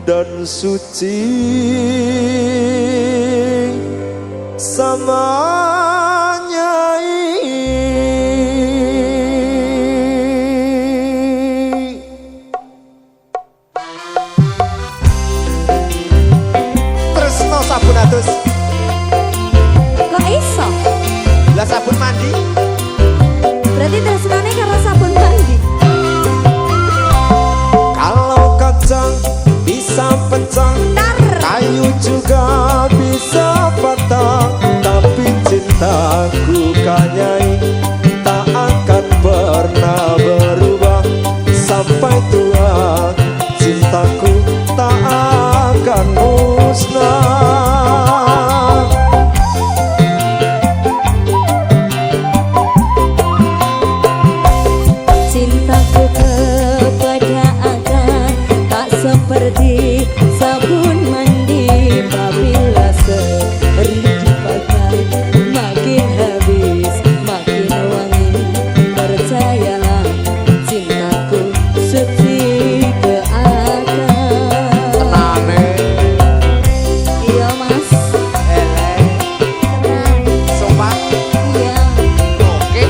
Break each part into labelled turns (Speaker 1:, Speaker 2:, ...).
Speaker 1: dan suci samanya.
Speaker 2: Tresno sabun atus.
Speaker 3: Kok iso?
Speaker 2: Lah sabun mandi.
Speaker 3: Berarti tresnone karo sabun mandi.
Speaker 1: Kalau kacang bisa pecah, kayu juga bisa patah, tapi cintaku kanyai tak akan pernah berubah sampai tua. Cintaku tak akan musnah.
Speaker 3: Cintaku kepada akan tak seperti sabun mandi. Apabila sering dipakai makin habis makin wangi. Percayalah cintaku suci ke akan.
Speaker 2: Tenane.
Speaker 3: Iya mas. Tenang.
Speaker 2: Sopan.
Speaker 3: Iya.
Speaker 2: Oke.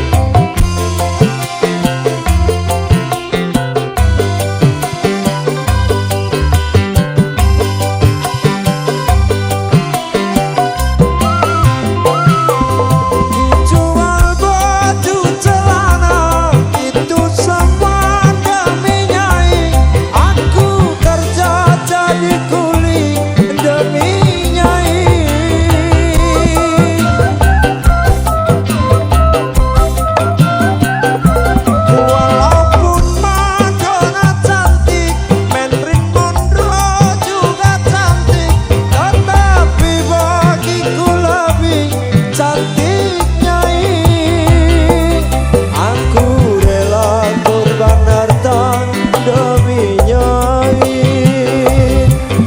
Speaker 1: Jual baju celana itu semua demi nyai. Aku kerja jadi kuli demi nyai. Walaupun Madonna cantik, Marilyn Monroe juga cantik, tetapi bagiku lebih cantik nyai. Aku rela korban harta demi nyai.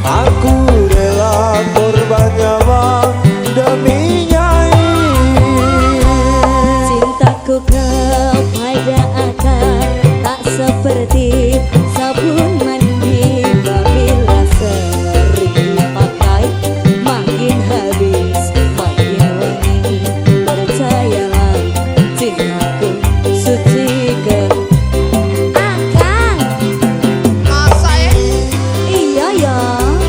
Speaker 1: Aku rela korban nyawa demi nyai.
Speaker 3: Cintaku kepada akan tak seperti sabun mandi. Apabila sering dipakai makin habis makin wangi. Percayalah cintaku suci ke akan.
Speaker 2: Masa ya?
Speaker 3: Iya ya,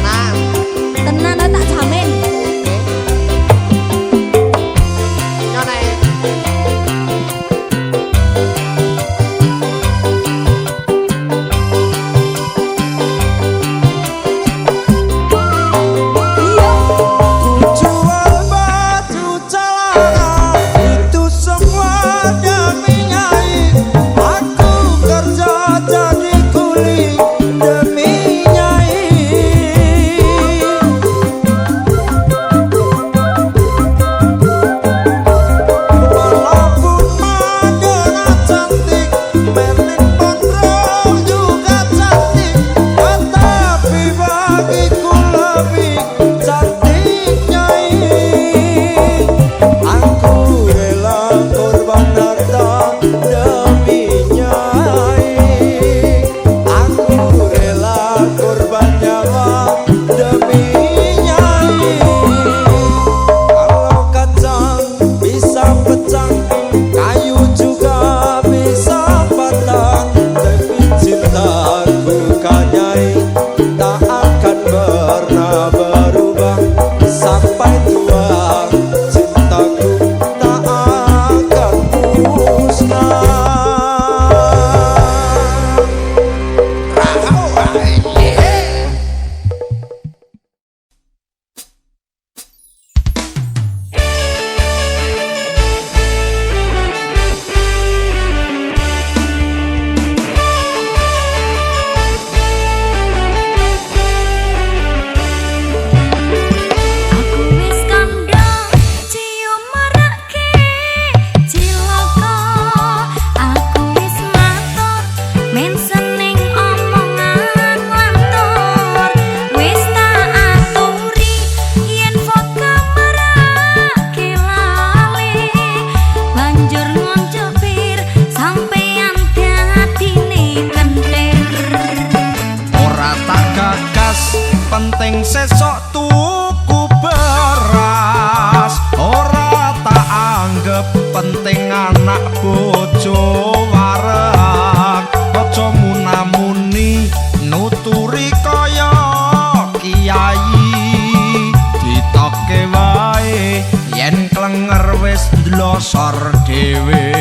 Speaker 2: Nah.
Speaker 3: tenan tak jamin.
Speaker 2: Nyone.
Speaker 3: Iya.
Speaker 1: Jual baju celana itu semua demi nyai. Aku kerja jadi kuli demi nyai. Walaupun Madonna cantik, Marilyn Monroe juga cantik, tetapi bagiku lebih cantik nyai. Aku rela korban harta demi nyai. Aku rela korban nyawa demi nyai. Kalau kacang bisa pecah, kayu juga bisa patah, tapi cintaku kanyai tak akan pernah berubah sampai tua. Cintaku tak akan musnah.
Speaker 4: Ora tak gagal
Speaker 1: gagas penting sesok tuku beras ora tak anggap penting anak bojo wareg aja munamuni nuturi kaya kiai ditoke wae yen klenger wis ndlosor dhewe.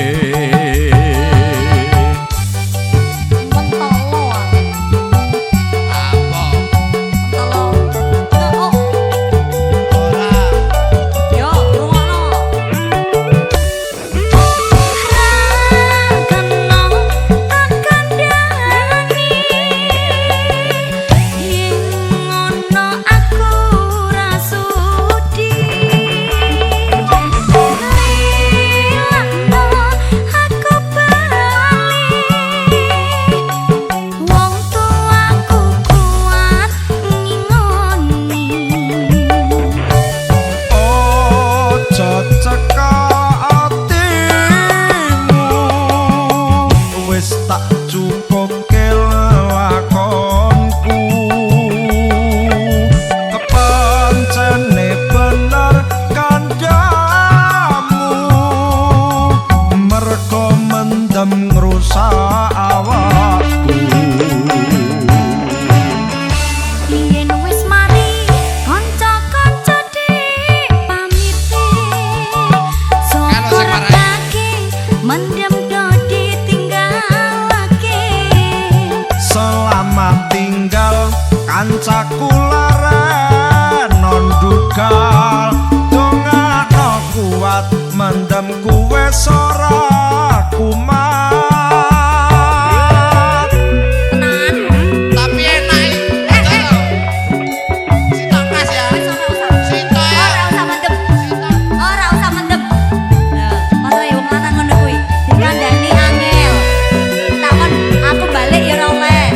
Speaker 1: Kancaku laren non dugal dongakno kuat mendem kuwe ora kumat
Speaker 2: tapi enak sitok kas ya sitok ya
Speaker 3: ora usah mendem masalah wong lanang ngono kuwi dikandani angel takon aku balik ya ora oleh.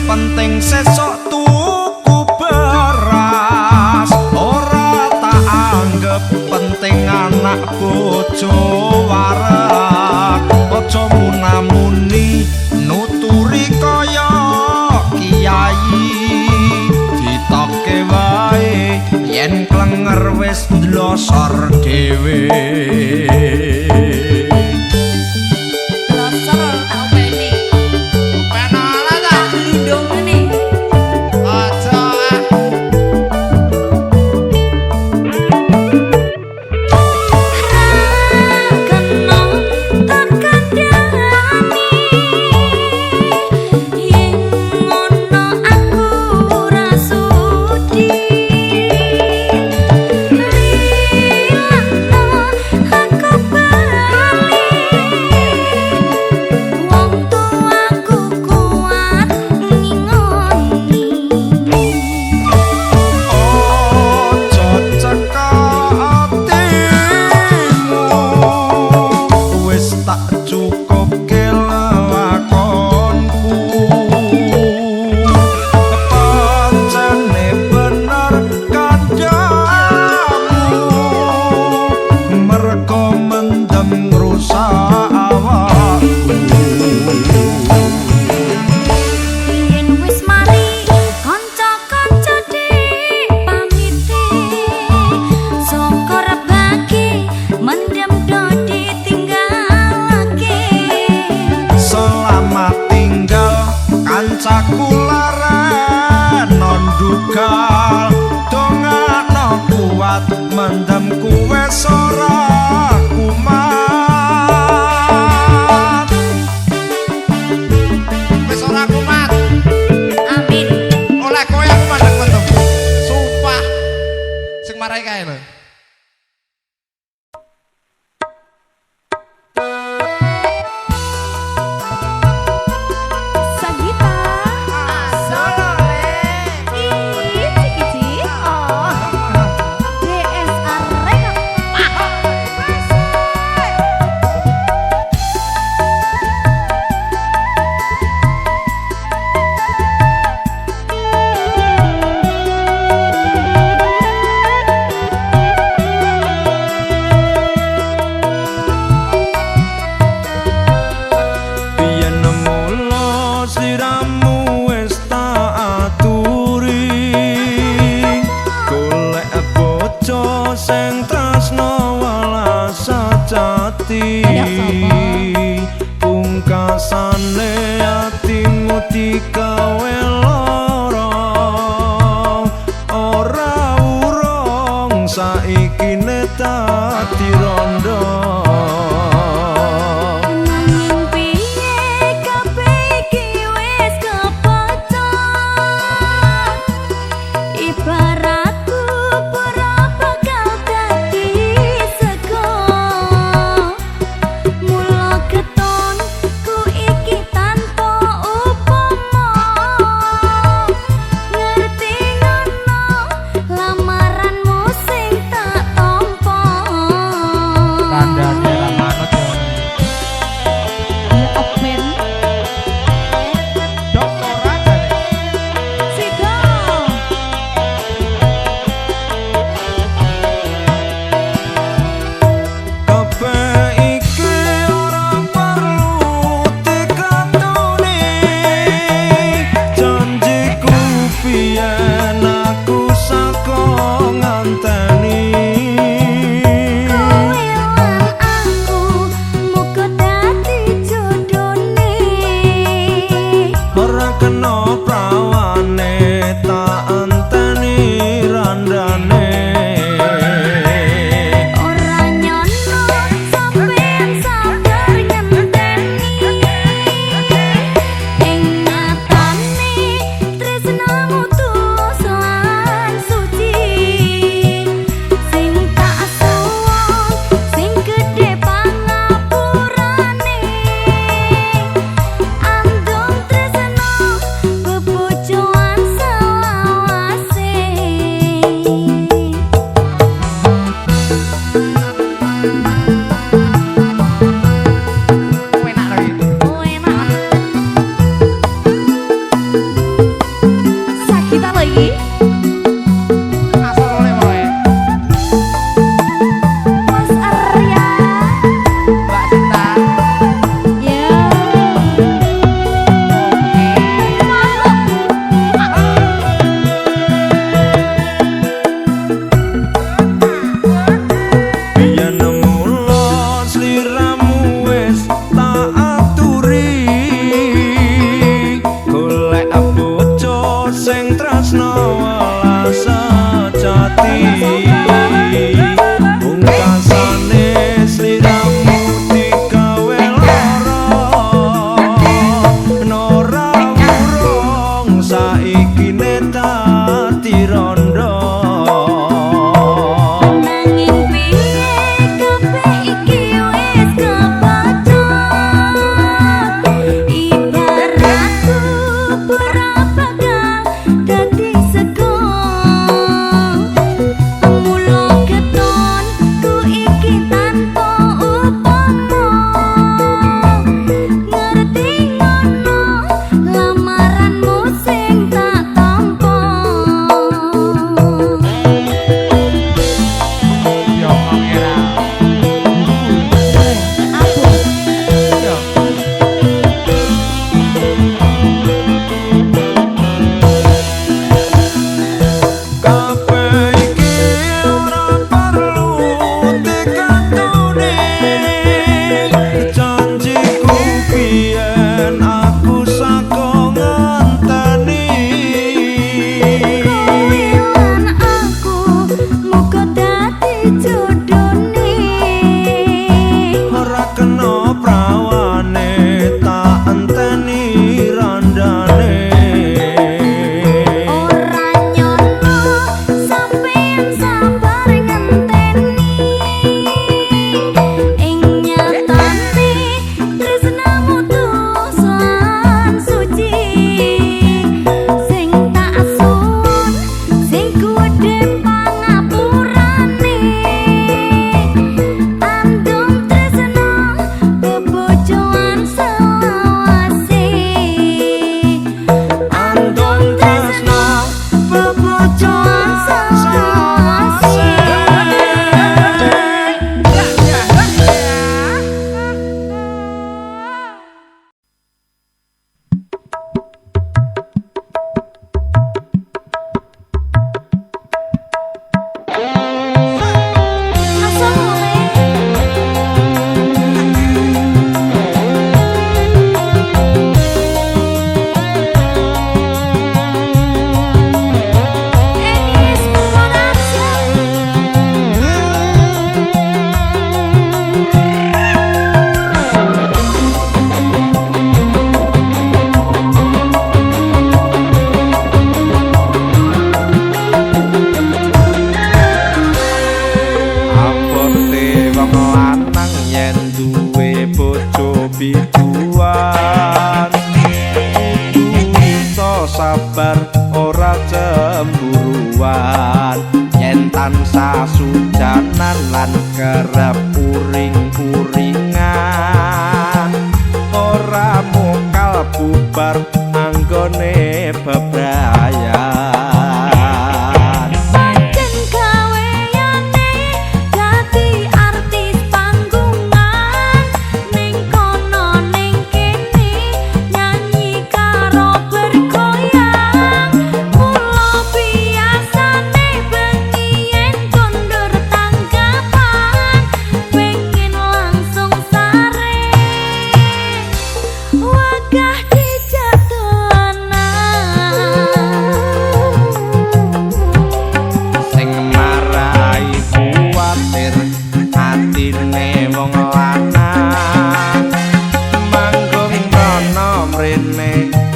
Speaker 1: Penting sesok tuku beras ora tak anggap penting anak bojo wareg aja munamuni nuturi kaya kiai ditoke wae yen klenger wis ndlosor dhewe. Kancaku laren non dugal dongakno kuat mendem kuwe ora kumat wis ora kumat amin oleh kowe aku mandeg mendem sumpah
Speaker 2: mulai kae lho.
Speaker 3: Sagita. Ih, ciki-ciki. DSR Record.
Speaker 1: Biyen mula sliramu wis tak aturi, golek bojo sing tresno walas sejati. Pungkasane atimu digawe lara, ora urung saiki dadi rondo.
Speaker 3: Nanging piye kabeh iki wis kepecah. Ibaratku ora bakal dadi sego. Mula ketonku iki tanpa upama. Ngerti ngono lamaranmu sing tak tampa.
Speaker 2: Kandhane ra manut yo.
Speaker 3: Open
Speaker 2: Doktoran jane.
Speaker 3: Sido.
Speaker 1: buruan yen tansah sujanan lan kerep uring-uringan ora mokal bubar anggone bebrayan.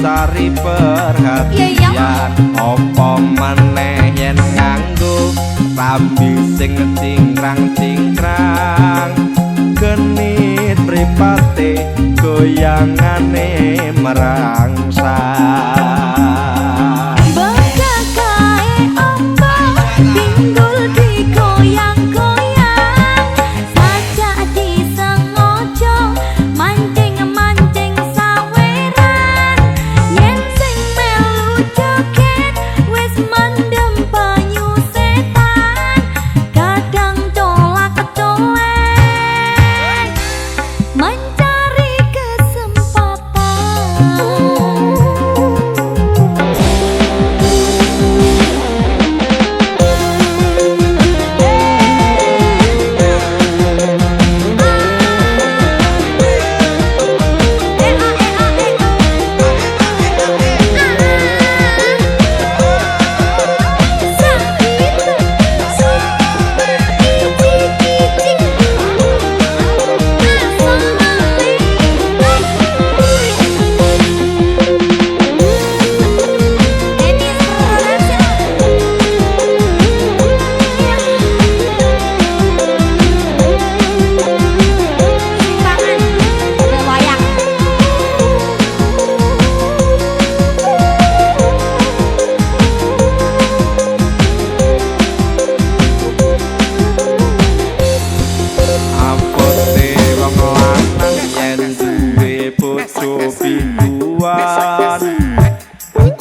Speaker 1: Cari perhatian opo maneh yen nganggo rambi sing cingkrang-cingkrang genit mripate goyangane merangsang.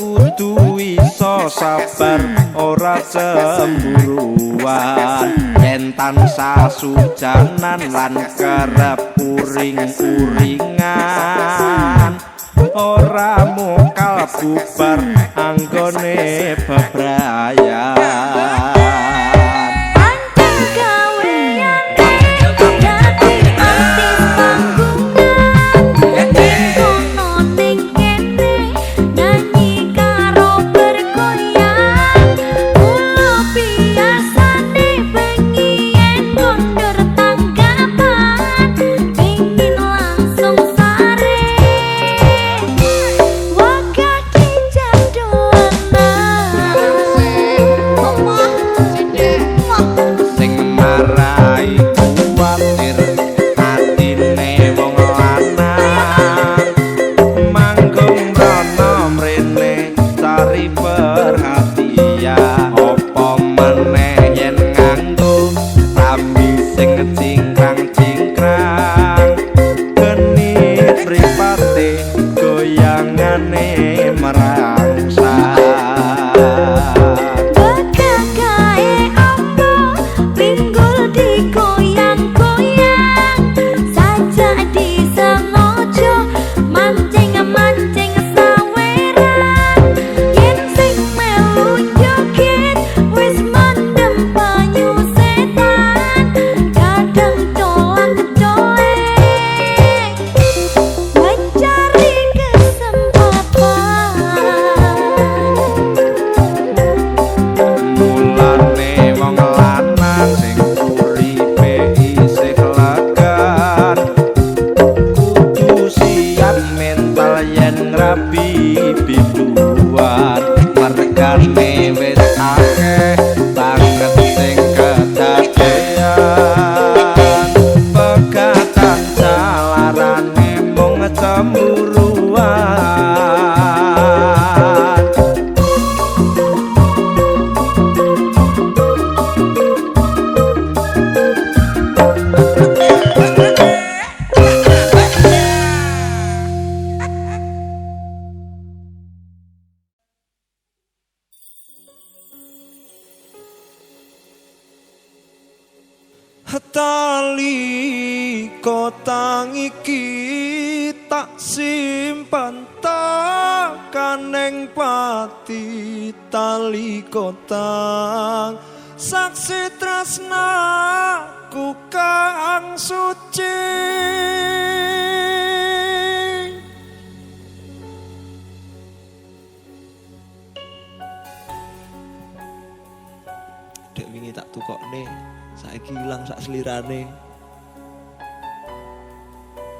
Speaker 1: Kudu iso sabar ora cemburuan yen tansah sujanan lan kerep uring-uringan ora mokal bubar anggone bebrayan. Tali kotang iki tak simpan tekan ning pati. Tali kotang saksi tresnaku kang suci. Dek wingi tak tukokne, saiki ilang sak slirane.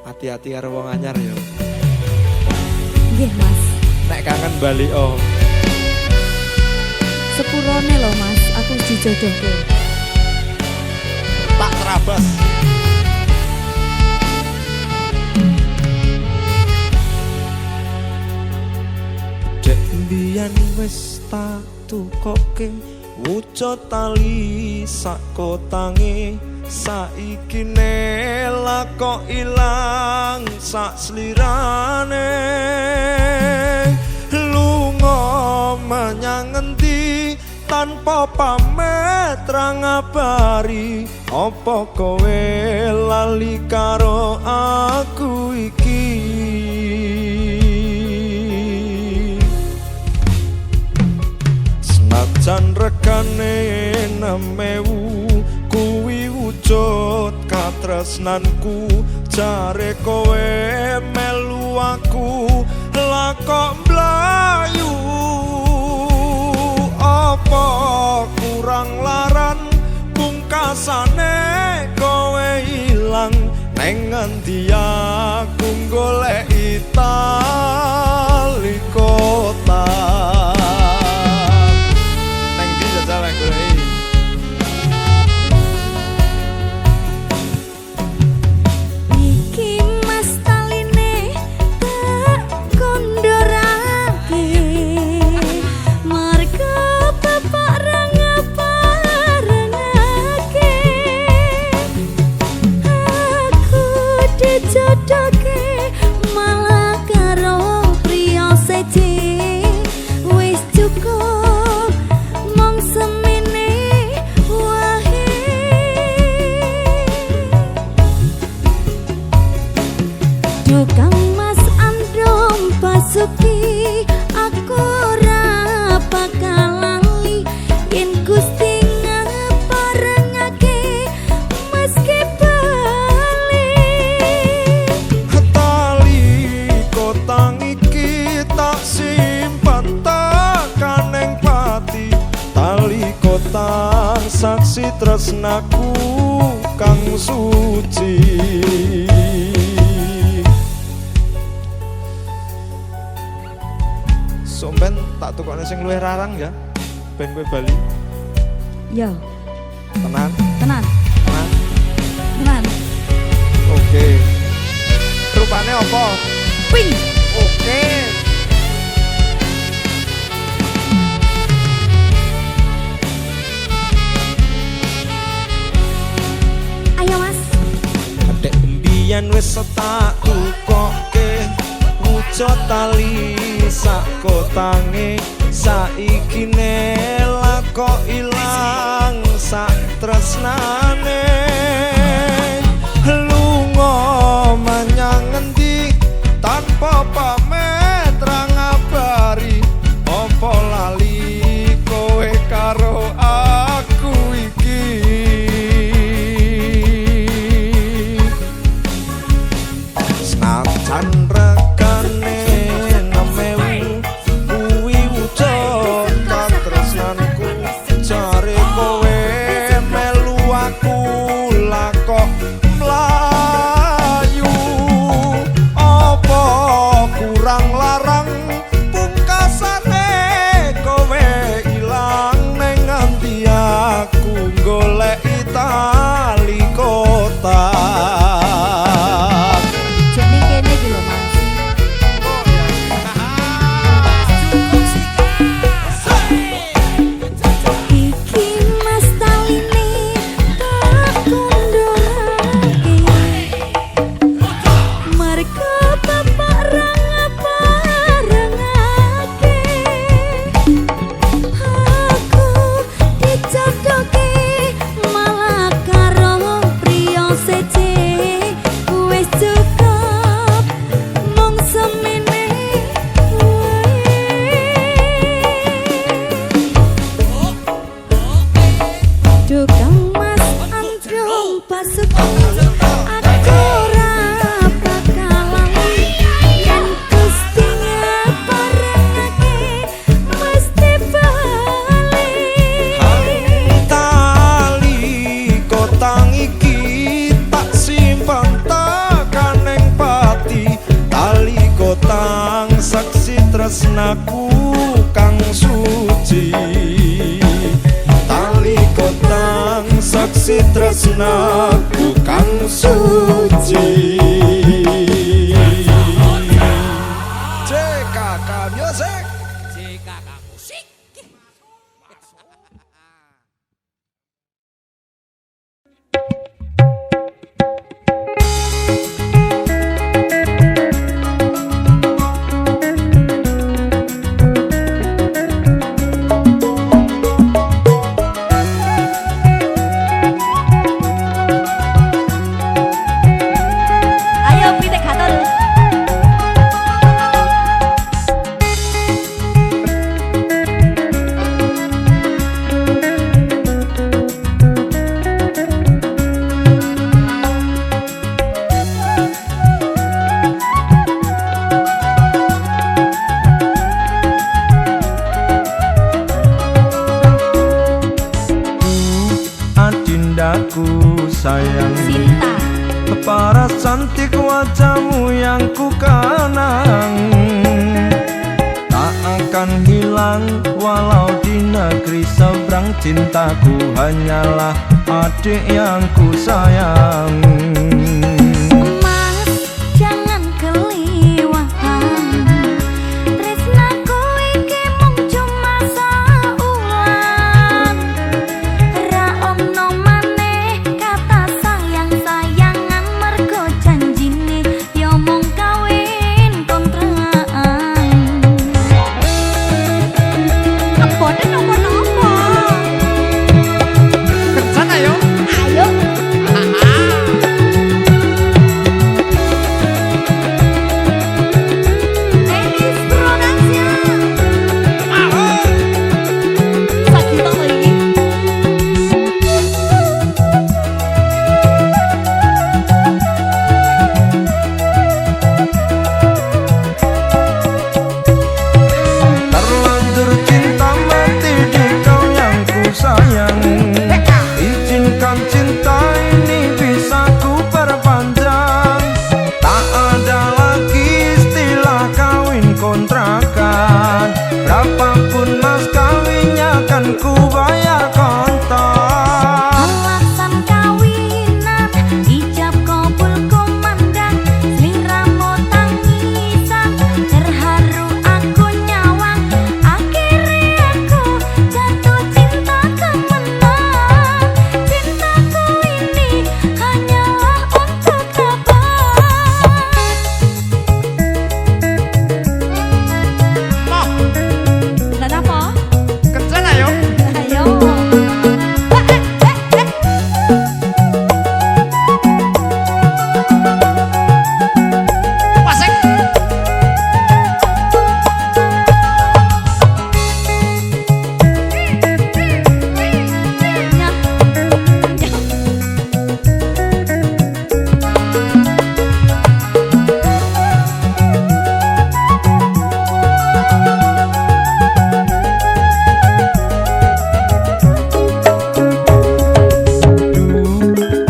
Speaker 1: Hati-hati karo wong anyar ya.
Speaker 3: Nggih, Mas.
Speaker 1: Nek kangen bali oh.
Speaker 3: Sepurone lho, Mas. Aku dijodohke.
Speaker 1: Tak terabas. Dek mbiyen wis tak tukoke wucot tali sak kotange. Saiki nela kok ilang sak slirane. Lunga menyang endi tanpa pamit ra ngabari. Apa kowe lali karo aku iki? Senajan regane 6.000 kuwi wujud katresnanku. Jare kowe melu aku lah kok mlayu. Apa kurang laran pungkasane kowe ilang. Neng ngendi aku goleki tali kotang. Neng ndi jajal goleki.
Speaker 3: Malah karo priya seje wis cukup mong semene wae. Dukang Mas Androm Basuki aku ora bakal lali yen Gusti ngaparengake meski kotang saksi tresnaku kang suci. Somben tak tukokne sing luwih rarang ya, ben kowe bali. Yo.
Speaker 1: Tenan.
Speaker 3: Tenan.
Speaker 1: Tenan.
Speaker 3: Tenan.
Speaker 1: Oke. Rupane apa?
Speaker 3: Pink.
Speaker 1: Oke.
Speaker 3: Ayo Mas.
Speaker 1: Dek mbiyen wis tak tukoke wucot tali sak kotange. Saiki nela kok ilang sak tresnane. Lunga menyang endi tanpa pamit ra ngabari. Apa lali kowe karo aku iki? Senajan regane 6.000 kuwi wujud katresnanku. Jare kowe melu aku
Speaker 4: tresnaku kang suci, tali kotang saksi tresnaku kang suci. JKK Music.
Speaker 2: JKK Musik.
Speaker 3: Ayo pitik gatel.
Speaker 4: Adindaku sayang,
Speaker 3: Sinta.
Speaker 4: paras cantik wajahmu yang ku kenang, tak akan hilang walau di negeri seberang. Cintaku hanyalah adik yang ku sayang.
Speaker 3: Mas, jangan keliwatan. Tresnaku iki mung cuma saulan. Ra ono maneh kata sayang-sayangan, mergo janjine yo mung kawin kontrakan. Kebone nopo-nopo.
Speaker 2: Kerjaan ayo.
Speaker 3: Ayo. Enis Production. Sakit lagi.
Speaker 4: Terlanjur cinta mati di kau yang ku sayang. Izinkan cinta ini bisa ku perpanjang. Tak ada lagi istilah kawin kontrakan. Berapapun mas kawinnya kan ku bayar kontan.
Speaker 3: Alasan kawinan, ijab kabul kumandang, sliramu tangisan, terharu aku nyawang, akhirnya aku jatuh cinta kemenang. Cintaku ini hanyalah untuk abang.
Speaker 2: Mau
Speaker 3: Lan apa?
Speaker 2: kerjaan ayo.
Speaker 3: Ayo.
Speaker 2: Wasik.
Speaker 3: Nyah.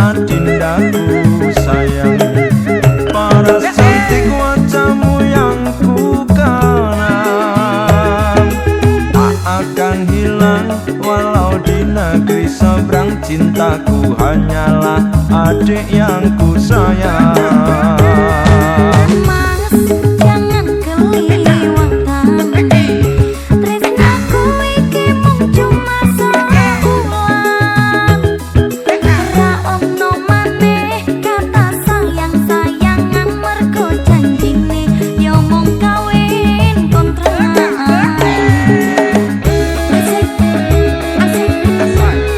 Speaker 4: Adindaku sayang, paras cantik wajahmu yang ku kenang, tak akan hilang walau di negeri seberang. Cintaku hanyalah adik yang ku sayang.
Speaker 3: Mas, jangan keliwatan. Tresnaku iki mung cuma saulan. Ra ono maneh kata sayang-sayangan, mergo janjine yo mung kawin kontrakan. Asik, asik, asik,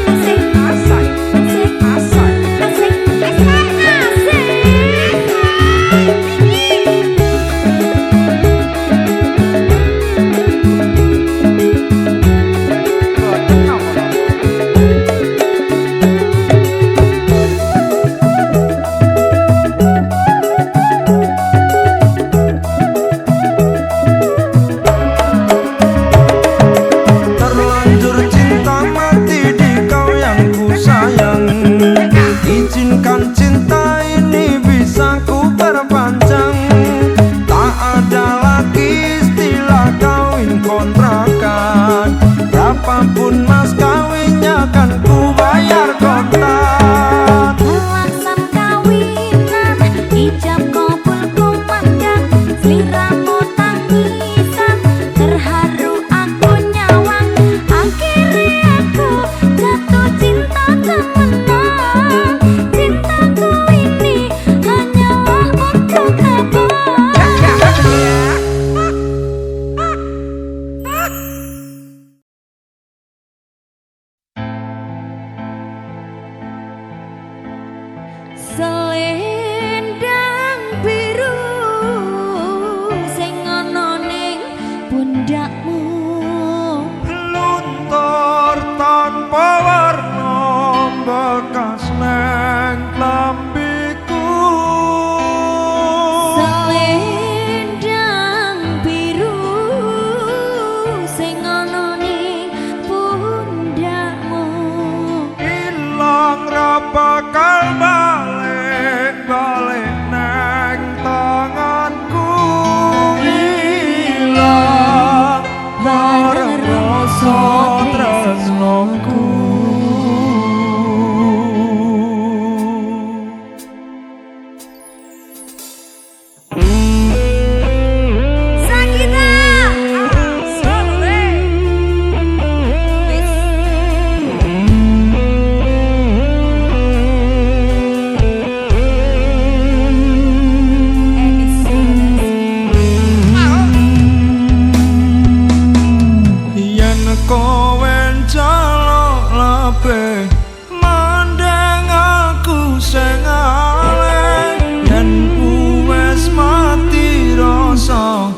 Speaker 3: asik, asik, asik, asik, asik, asik.
Speaker 4: akan ku bayar kontan.
Speaker 3: Laksan kawinan ijab kabul kumandang sliramu tangisan terharu aku nyawang akhirnya aku jatuh cinta temenan cintaku ini hanyalah untuk abang. Selendang biru sing ana ning pundakmu
Speaker 4: Luntur tanpa warna bekas neng klambiku.
Speaker 3: Selendang biru sing ana ning pundakmu
Speaker 4: Ilang ra bakal balik neng tanganku. Ilang bareng rasa tresnoku.
Speaker 3: Sakita
Speaker 4: Yen kowe njaluk labeh mandeng aku sing aleh. Yen wis mati rasa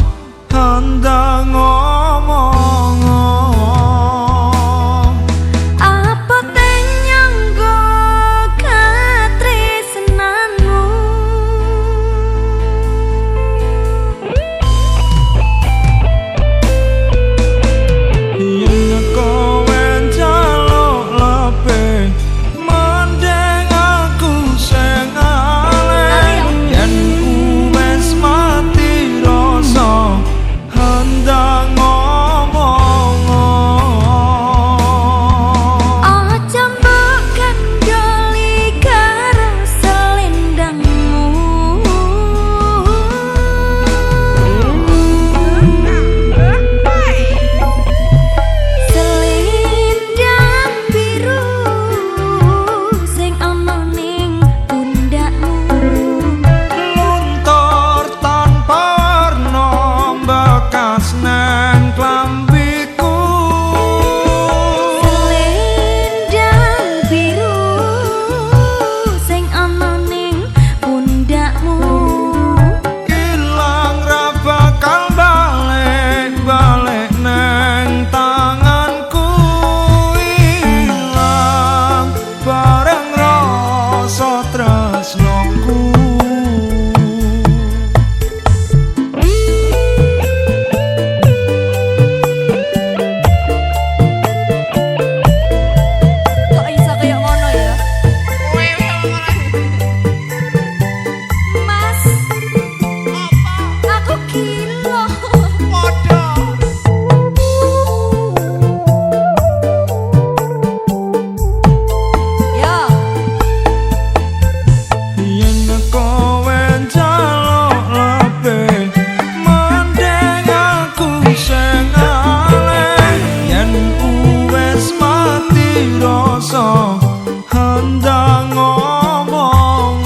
Speaker 4: handang ngomong.
Speaker 3: apa tenyanggo katresnanmu
Speaker 4: Yen kowe njaluk labeh mandeng aku sing aleh. Yen wis mati rasa handang ngomong.
Speaker 3: aja mbok kandhani karo selendangmu selendang biru sing ana ning pundakmu
Speaker 4: Luntur tanpa warna bekas neng klambiku.
Speaker 3: selendang biru sing ana ning pundakmu
Speaker 4: Ilang ra bakal balik neng tanganku. Ilang bareng rasa tresnoku.
Speaker 3: kok iso kaya ngono ya Mas aku gila yo
Speaker 4: Yen kowe njaluk labeh mandeng aku sing aleh. Yen wis mati rasa handang ngomong.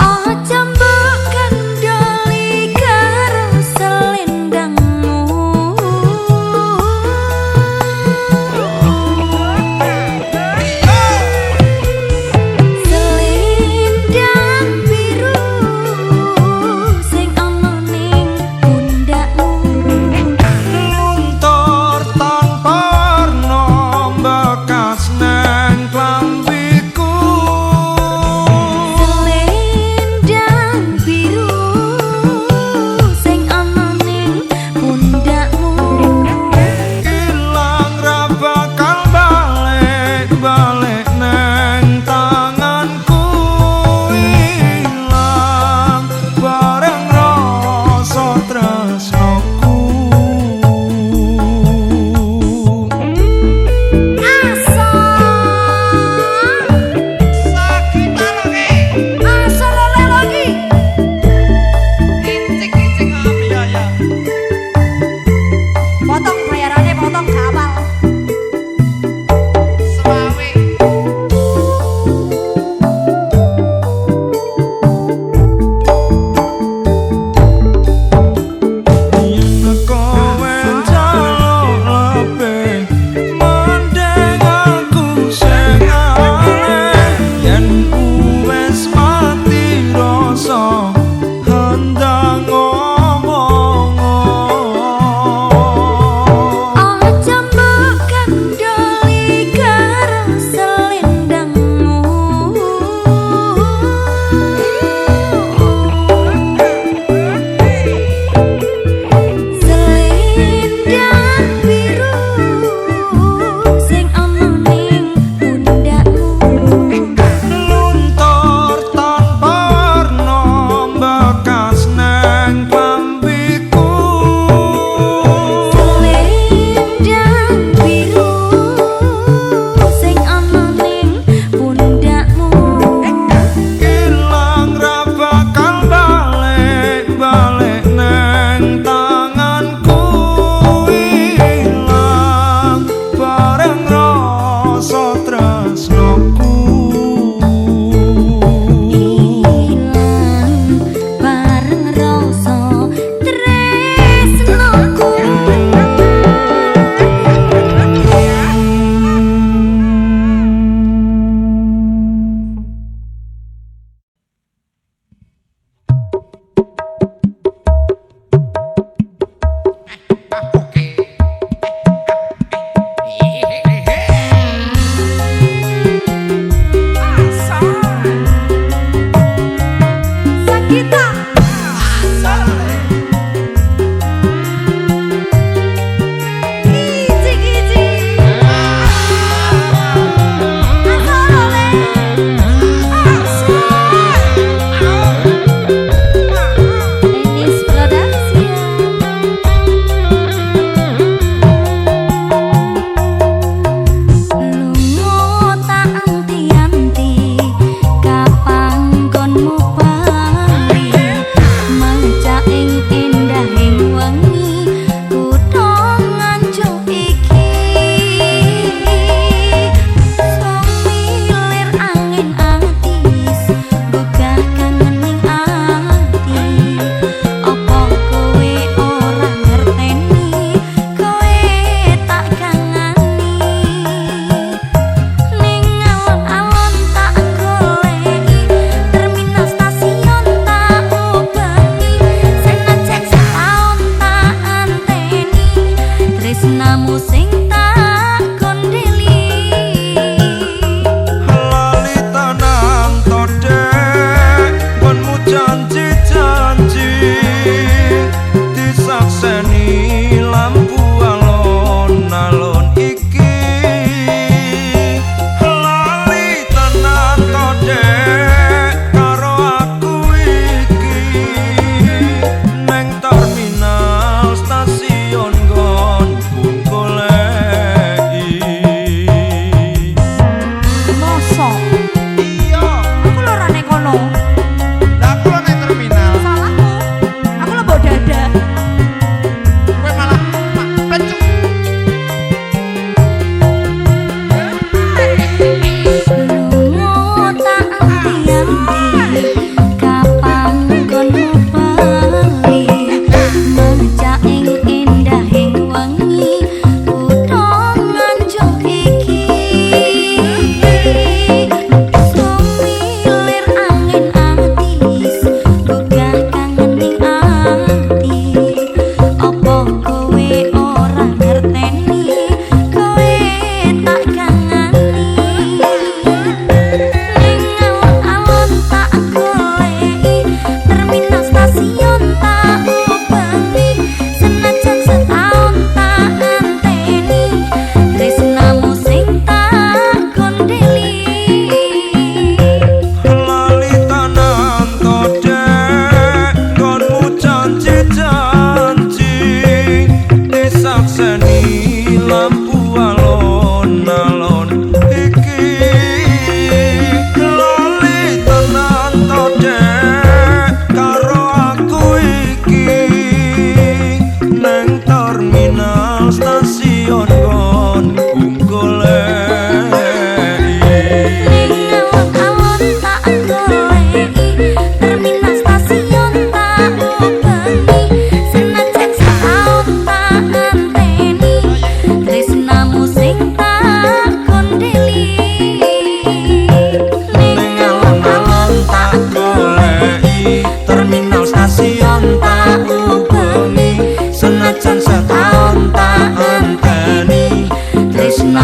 Speaker 3: aja mbok kandhani karo selendangmu selendang biru sing ana ning pundakmu
Speaker 4: Luntur tanpa warna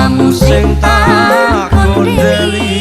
Speaker 4: sliramu sing tak kondeli.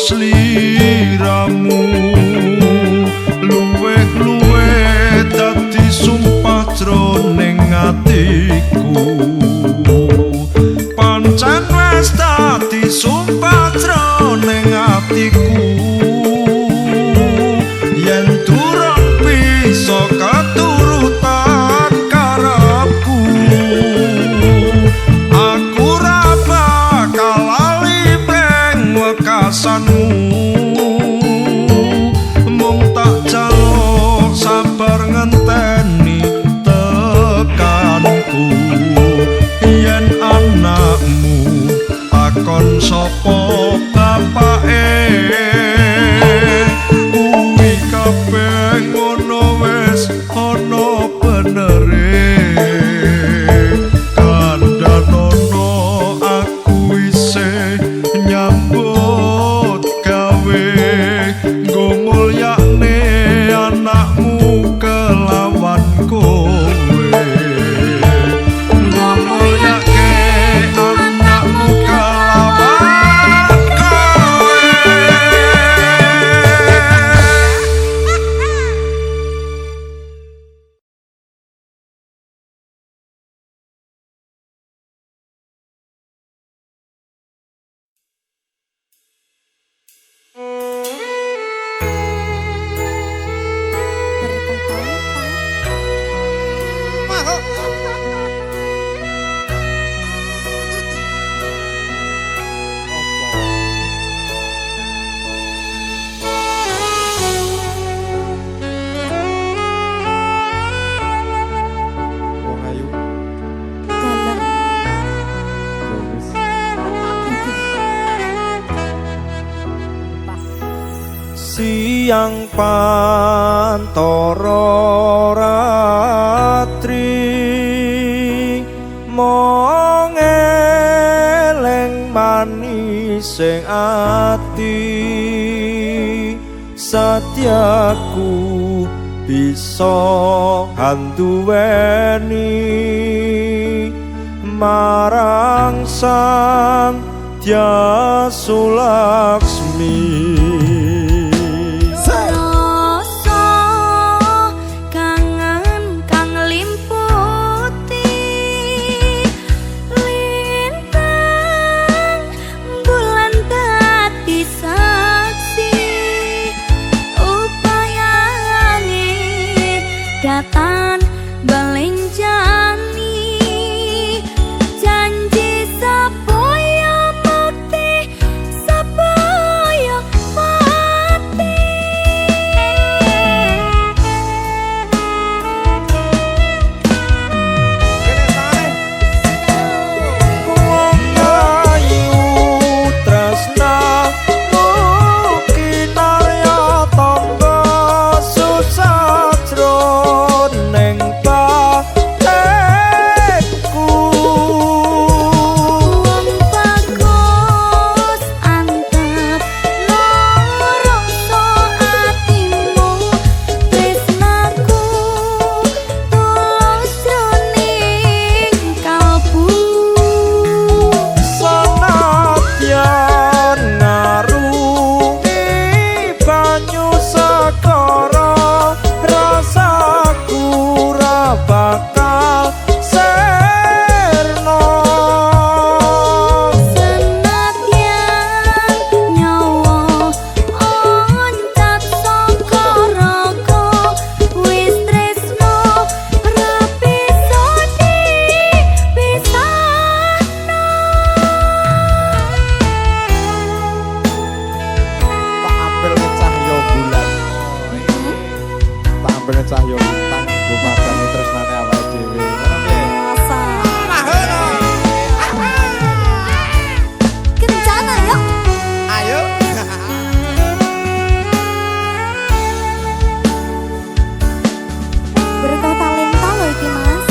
Speaker 4: Sliramu luweh-luweh dadi sumpah jroning atiku, pancen wis dadi sumpah jroning atiku, yen durung bisa katurutan karepku, aku ra bakal lali ping wekasanmu. Kon sapa bapake kuwi kabeh ngono wis ana Yang pantoro ratri mong eleng manis sing ati satyaku bisa handuweni marang sang Tyas Laksmi.
Speaker 3: Datan belenjani janji sapoyo mukti sapoyo mati.
Speaker 4: Wong ayu tresna mugi narya tangga susatra cahyo bintang gumadani tresnane awake dhewe. Ngono piye?
Speaker 3: Kencana yuk.
Speaker 2: Ayo.
Speaker 3: Berkah talenta loh iki Mas.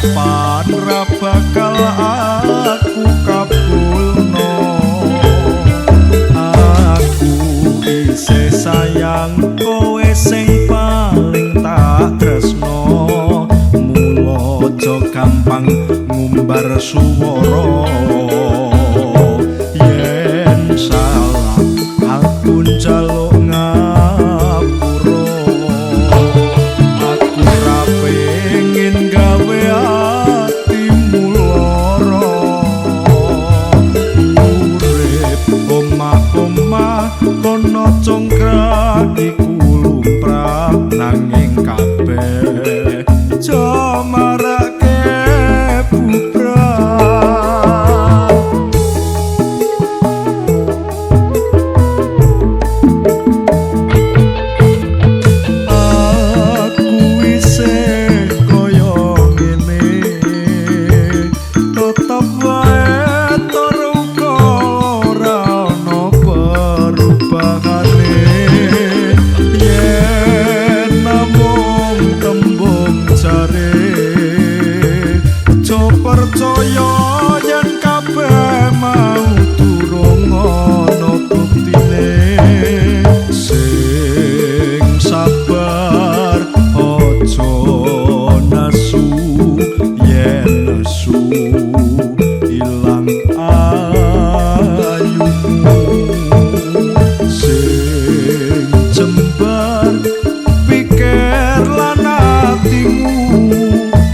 Speaker 4: kapan ra bakal aku kabulno. Aku isih sayang kowe sing paling tak tresno. Mula aja gampang ngumbar swara. Yen salah aku njaluk ngapura. Aku ra pengin gawe atimu lara. Urip omah-omah kono congkrak iku lumrah, nanging kabeh aja marake bubrah. Aku isih koyo ngene, tetep wae terus ora ono perubahane. Yen namung tembung jare, aja percaya yen kabeh mau durung ono buktine. Sing sabar aja nasu, yen nasu ilang ayumu. Sing jembar pikir lan atimu,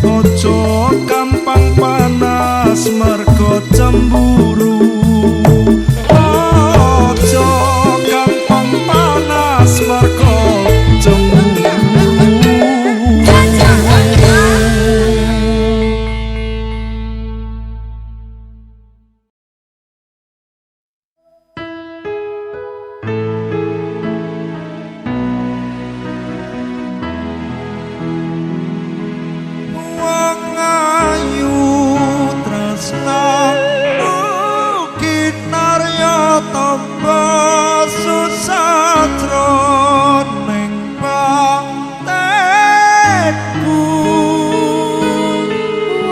Speaker 4: aja gampang panas mergo cemburu. Aja gampang panas mergo cemburu. Wong ayu tresna kinarya tanpa susatra ning batekku.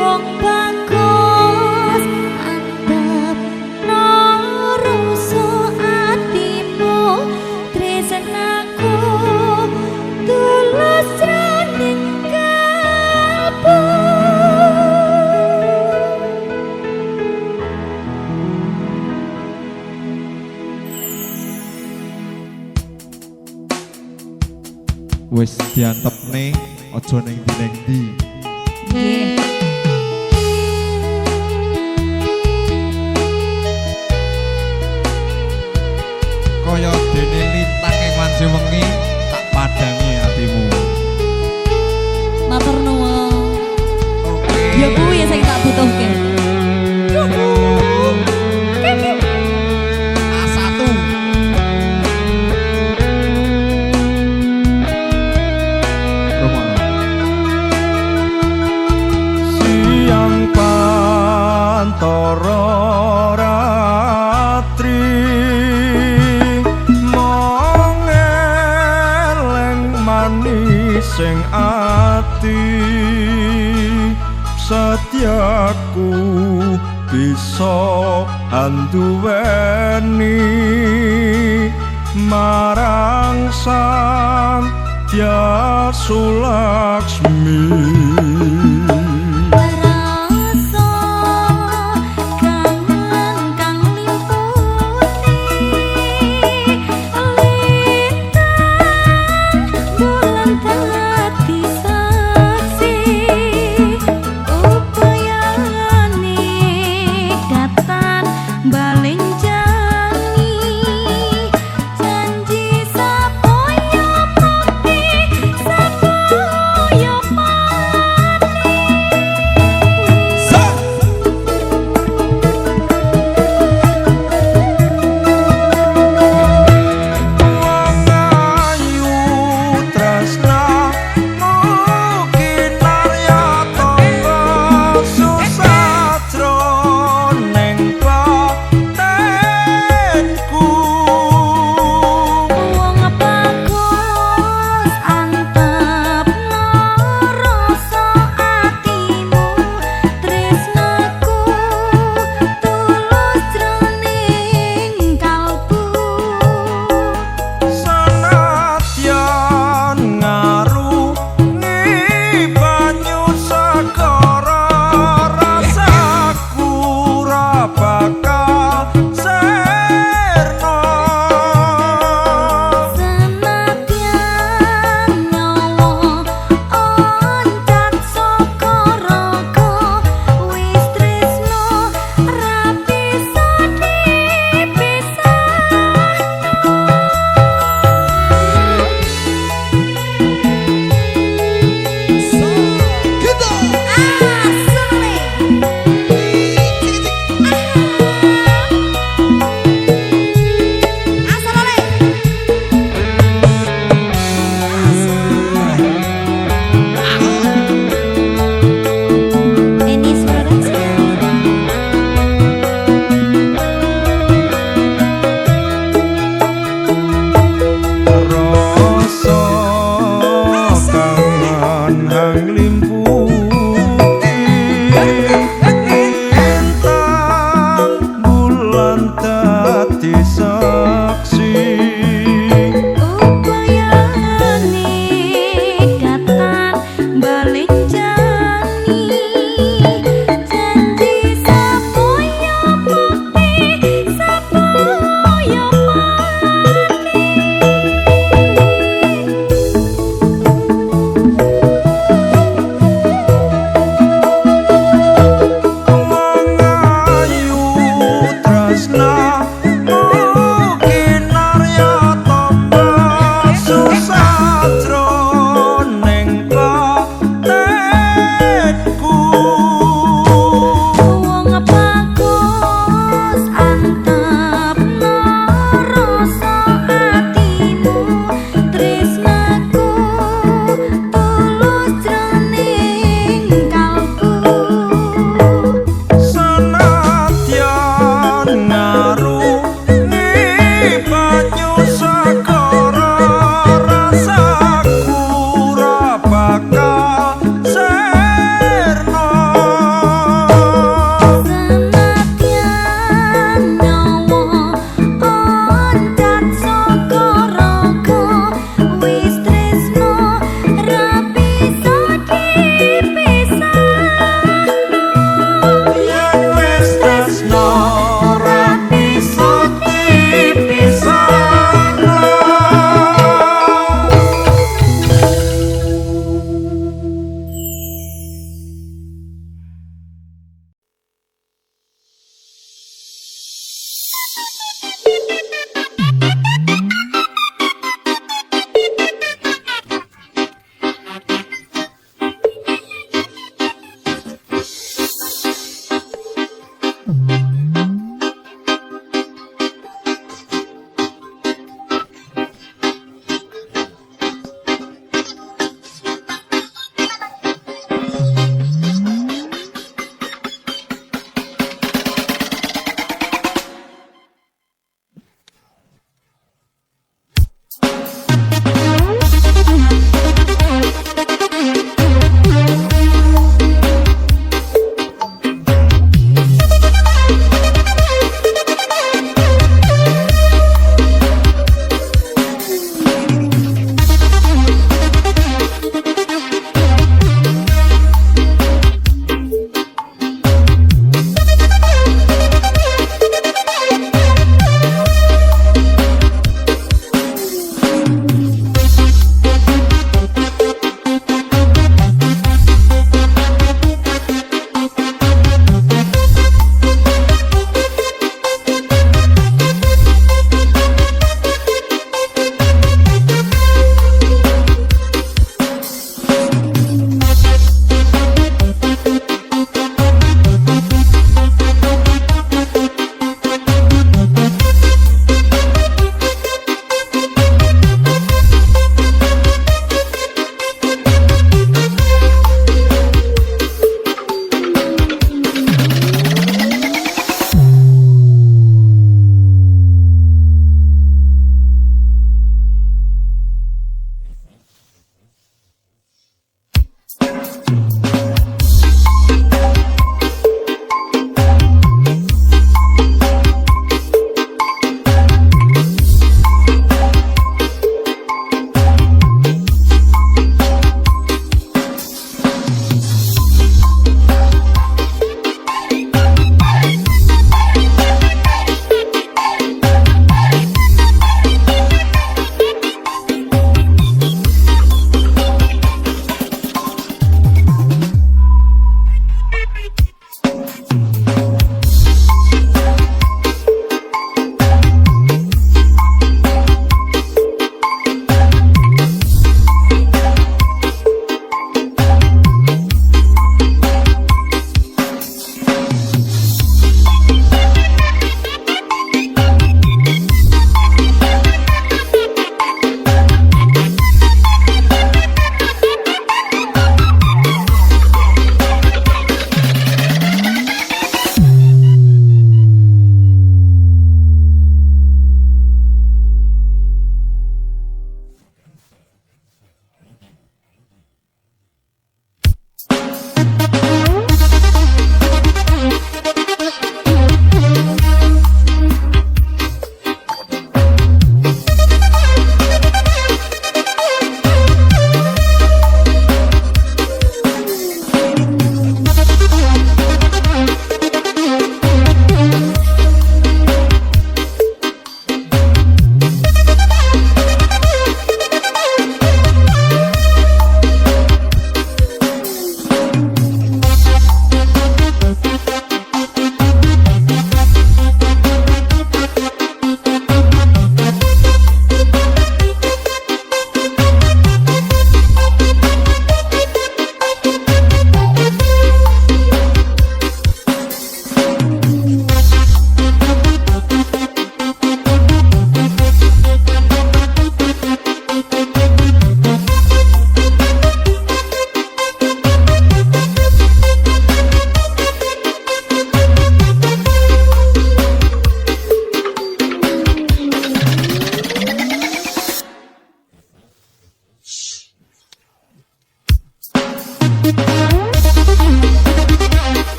Speaker 3: Wong bagus antep naruso atimu, tresnaku tulus raning kalbu.
Speaker 5: Wis diantepne aja ning ndi-ndi.
Speaker 3: Nggih.
Speaker 5: Kaya dene lintang ing wanci wengi tak padangi atimu.
Speaker 3: Matur nuwun.
Speaker 5: Oke.
Speaker 3: Ya kuwi sing tak butuhke.
Speaker 5: A1. Rumono.
Speaker 4: Siang pantara ratri, mong eleng manis sing ati. Setiaku bisa anduweni marang sang Dyasulaksmi.